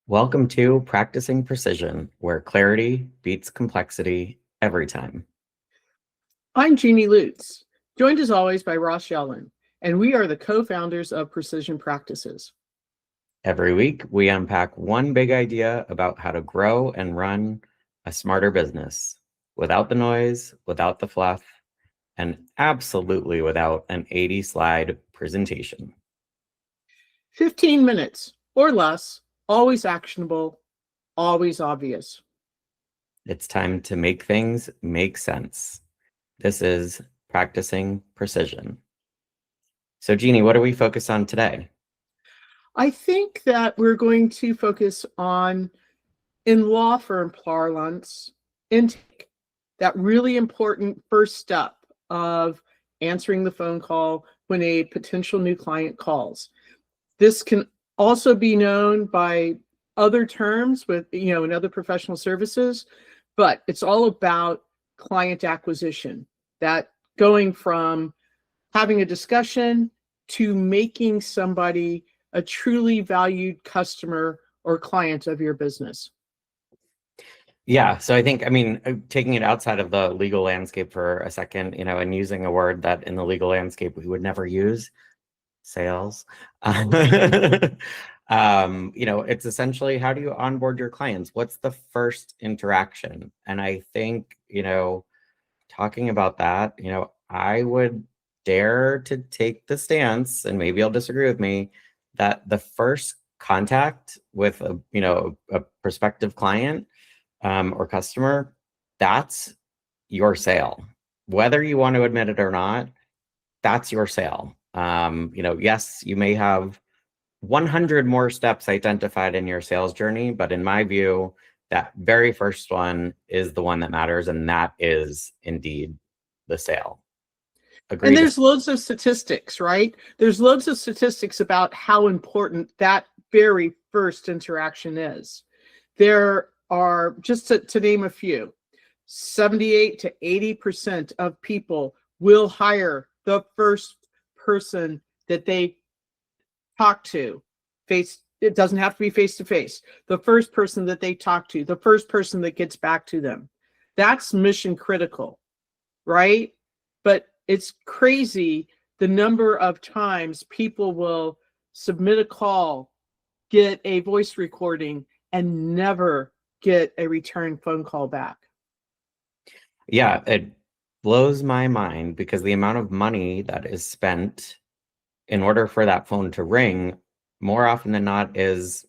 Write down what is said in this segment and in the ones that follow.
Welcome to Practicing Precision, where clarity beats complexity every time. I'm Jeannie Lutz, joined as always by Ross Yellen, and we are the co-founders of Precision Practices. Every week, we unpack one big idea about how to grow and run a smarter business without the noise, without the fluff, and absolutely without an 80-slide presentation. 15 minutes or less, always actionable, always obvious. It's time to make things make sense. This is Practicing Precision. So, Jeannie, what are we focused on today? I think that we're going to focus on, in law firm parlance, intake, that really important first step of answering the phone call when a potential new client calls. This can also be known by other terms in other professional services, but it's all about client acquisition, that going from having a discussion to making somebody a truly valued customer or client of your business. Yeah, so I think, taking it outside of the legal landscape for a second, and using a word that in the legal landscape we would never use, sales. It's essentially, how do you onboard your clients? What's the first interaction? And I think, talking about that, I would dare to take the stance, and maybe you'll disagree with me, that the first contact with a prospective client or customer, that's your sale. Whether you want to admit it or not, that's your sale. Yes, you may have 100 more steps identified in your sales journey, but in my view, that very first one is the one that matters, and that is indeed the sale. Agreed. And there's loads of statistics, right? There's loads of statistics about how important that very first interaction is. There are, just to name a few, 78 to 80% of people will hire the first person that they talk to. It doesn't have to be face to face. The first person that they talk to, the first person that gets back to them. That's mission critical, right? But it's crazy the number of times people will submit a call, get a voice recording, and never get a return phone call back. Yeah, it blows my mind because the amount of money that is spent in order for that phone to ring, more often than not, is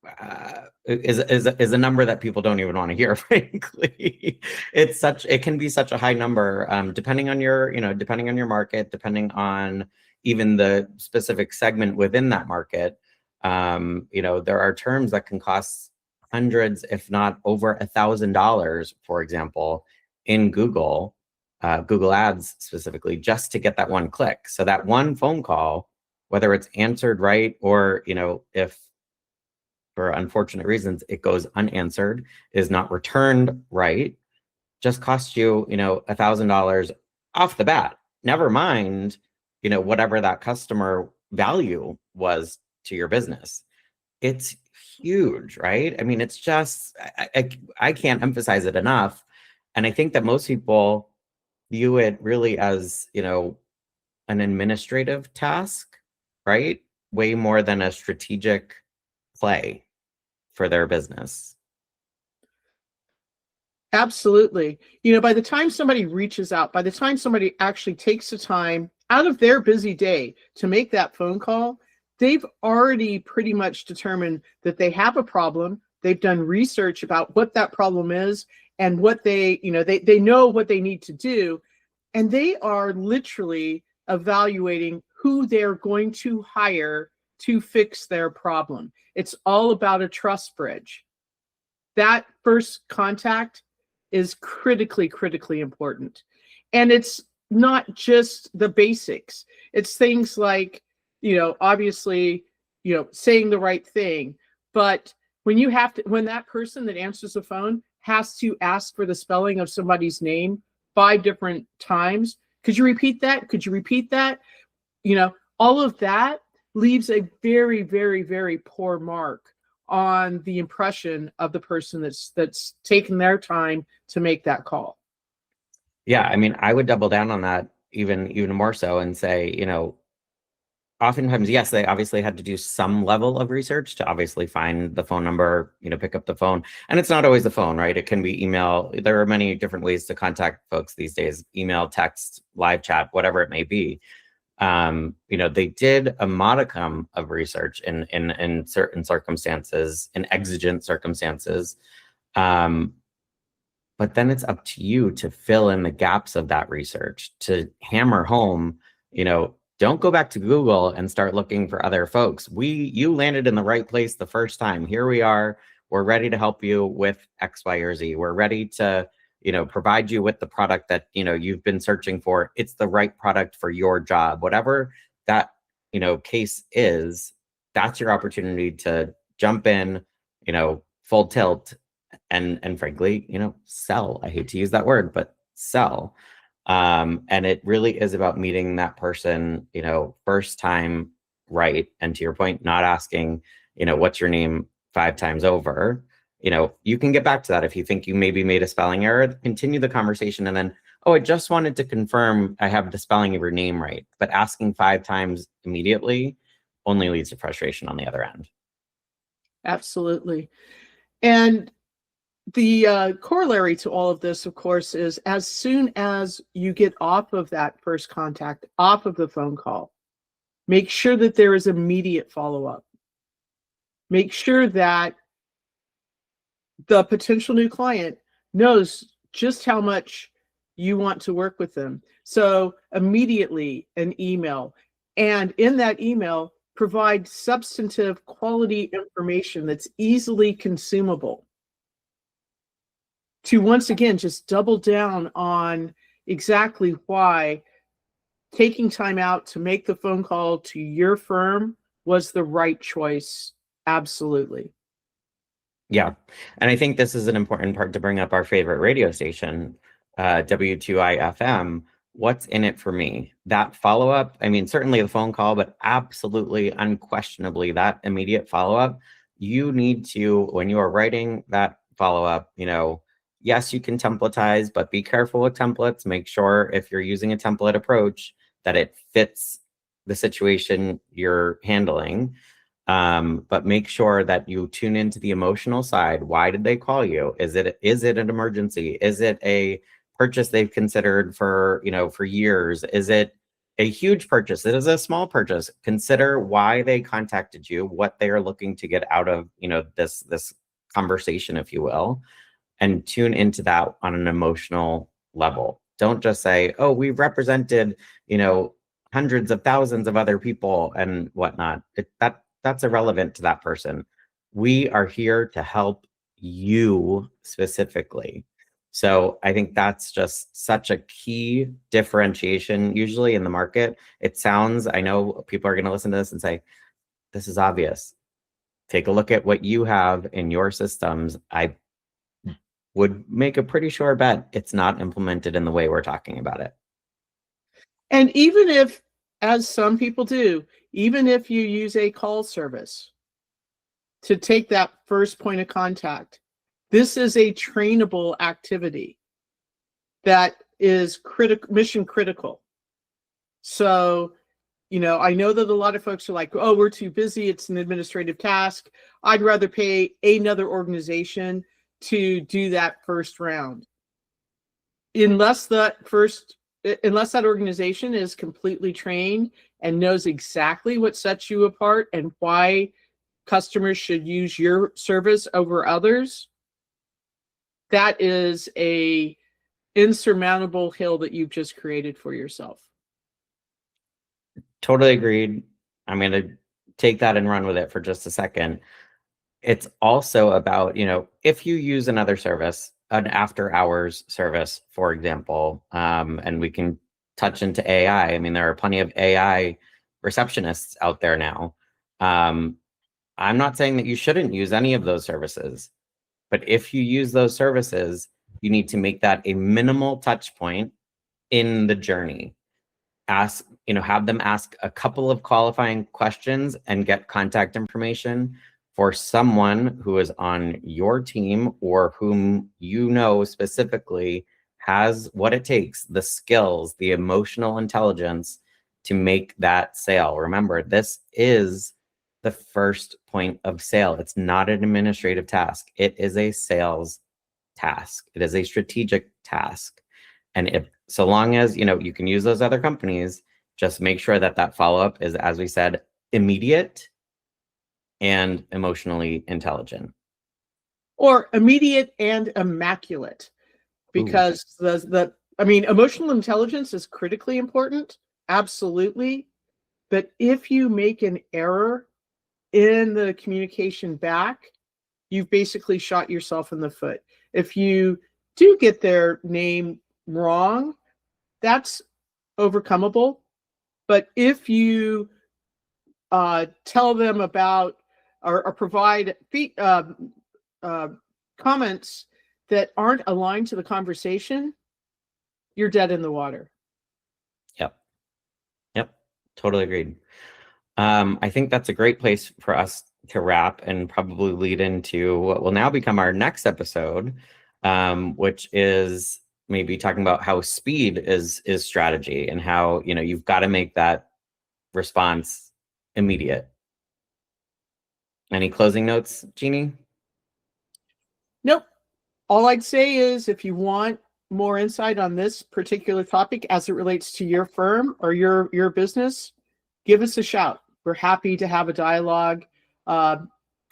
a number that people don't even want to hear, frankly. It can be such a high number, depending on your market, depending on even the specific segment within that market. There are terms that can cost hundreds, if not over $1,000, for example, in Google Ads specifically, just to get that one click. So that one phone call, whether it's answered right, or if for unfortunate reasons it goes unanswered, is not returned right, just costs you $1,000 off the bat. Never mind whatever that customer value was to your business. It's huge, right? I mean, it's just, I can't emphasize it enough. And I think that most people view it really as an administrative task, right? Way more than a strategic play for their business. Absolutely. By the time somebody reaches out, by the time somebody actually takes the time out of their busy day to make that phone call, they've already pretty much determined that they have a problem. They've done research about what that problem is and what they know what they need to do. And they are literally evaluating who they're going to hire to fix their problem. It's all about a trust bridge. That first contact is critically, critically important. And it's not just the basics. It's things like, obviously, saying the right thing. But when that person that answers the phone has to ask for the spelling of somebody's name 5 different times, could you repeat that? Could you repeat that? All of that leaves a very, very, very poor mark on the impression of the person that's taken their time to make that call. Yeah, I mean, I would double down on that even more so and say, oftentimes, yes, they obviously had to do some level of research to obviously find the phone number, pick up the phone. And it's not always the phone, right? It can be email. There are many different ways to contact folks these days: email, text, live chat, whatever it may be. They did a modicum of research in certain circumstances, in exigent circumstances. But then it's up to you to fill in the gaps of that research, to hammer home, don't go back to Google and start looking for other folks. You landed in the right place the first time. Here we are. We're ready to help you with X, Y, or Z. We're ready to, provide you with the product that, you've been searching for. It's the right product for your job. Whatever that, case is, that's your opportunity to jump in, full tilt and frankly, sell. I hate to use that word, but sell. And it really is about meeting that person, first time right. And to your point, not asking, what's your name 5 times over. You can get back to that if you think you maybe made a spelling error, continue the conversation, and then, oh, I just wanted to confirm I have the spelling of your name right. But asking 5 times immediately only leads to frustration on the other end. Absolutely. And the corollary to all of this, of course, is as soon as you get off of that first contact, off of the phone call, make sure that there is immediate follow-up. Make sure that the potential new client knows just how much you want to work with them. So immediately an email, and in that email, provide substantive quality information that's easily consumable, to once again just double down on exactly why taking time out to make the phone call to your firm was the right choice. Absolutely. Yeah. And I think this is an important part to bring up our favorite radio station, W2I FM. What's in it for me? That follow-up, I mean, certainly the phone call, but absolutely, unquestionably, that immediate follow-up, you need to, when you are writing that follow-up, yes, you can templatize, but be careful with templates. Make sure if you're using a template approach that it fits the situation you're handling. But make sure that you tune into the emotional side. Why did they call you? Is it an emergency? Is it a purchase they've considered for years? Is it a huge purchase? It is a small purchase. Consider why they contacted you, what they are looking to get out of this conversation, if you will, and tune into that on an emotional level. Don't just say, oh, we've represented, hundreds of thousands of other people and whatnot. That's irrelevant to that person. We are here to help you specifically. So I think that's just such a key differentiation usually in the market. I know people are going to listen to this and say, this is obvious. Take a look at what you have in your systems. I would make a pretty sure bet it's not implemented in the way we're talking about it. And even if, as some people do, even if you use a call service to take that first point of contact, this is a trainable activity that is mission critical. So, I know that a lot of folks are like, oh, we're too busy. It's an administrative task. I'd rather pay another organization to do that first round. Unless that organization is completely trained and knows exactly what sets you apart and why customers should use your service over others, that is a insurmountable hill that you've just created for yourself. Totally agreed. I'm going to take that and run with it for just a second. It's also about, if you use another service, an after hours service, for example, and we can touch into AI. I mean, there are plenty of AI receptionists out there now. I'm not saying that you shouldn't use any of those services, but if you use those services, you need to make that a minimal touch point in the journey. Have them ask a couple of qualifying questions and get contact information. for someone who is on your team or whom you know specifically has what it takes, the skills, the emotional intelligence to make that sale. Remember, this is the first point of sale. It's not an administrative task. It is a sales task. It is a strategic task. And if, so long as, you can use those other companies, just make sure that that follow-up is, as we said, immediate and emotionally intelligent. Or immediate and immaculate, because emotional intelligence is critically important, absolutely. But if you make an error in the communication back, you've basically shot yourself in the foot. If you do get their name wrong, that's overcomable. But if you tell them about or provide comments that aren't aligned to the conversation, you're dead in the water. Yep. Totally agreed. I think that's a great place for us to wrap and probably lead into what will now become our next episode, which is maybe talking about how speed is strategy and how, you've got to make that response immediate. Any closing notes, Jeannie? Nope. All I'd say is if you want more insight on this particular topic as it relates to your firm or your business, give us a shout. We're happy to have a dialogue,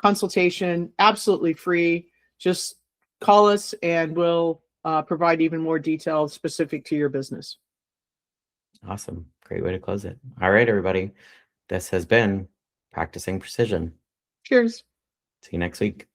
consultation, absolutely free. Just call us and we'll provide even more details specific to your business. Awesome. Great way to close it. All right, everybody. This has been Practicing Precision. Cheers. See you next week.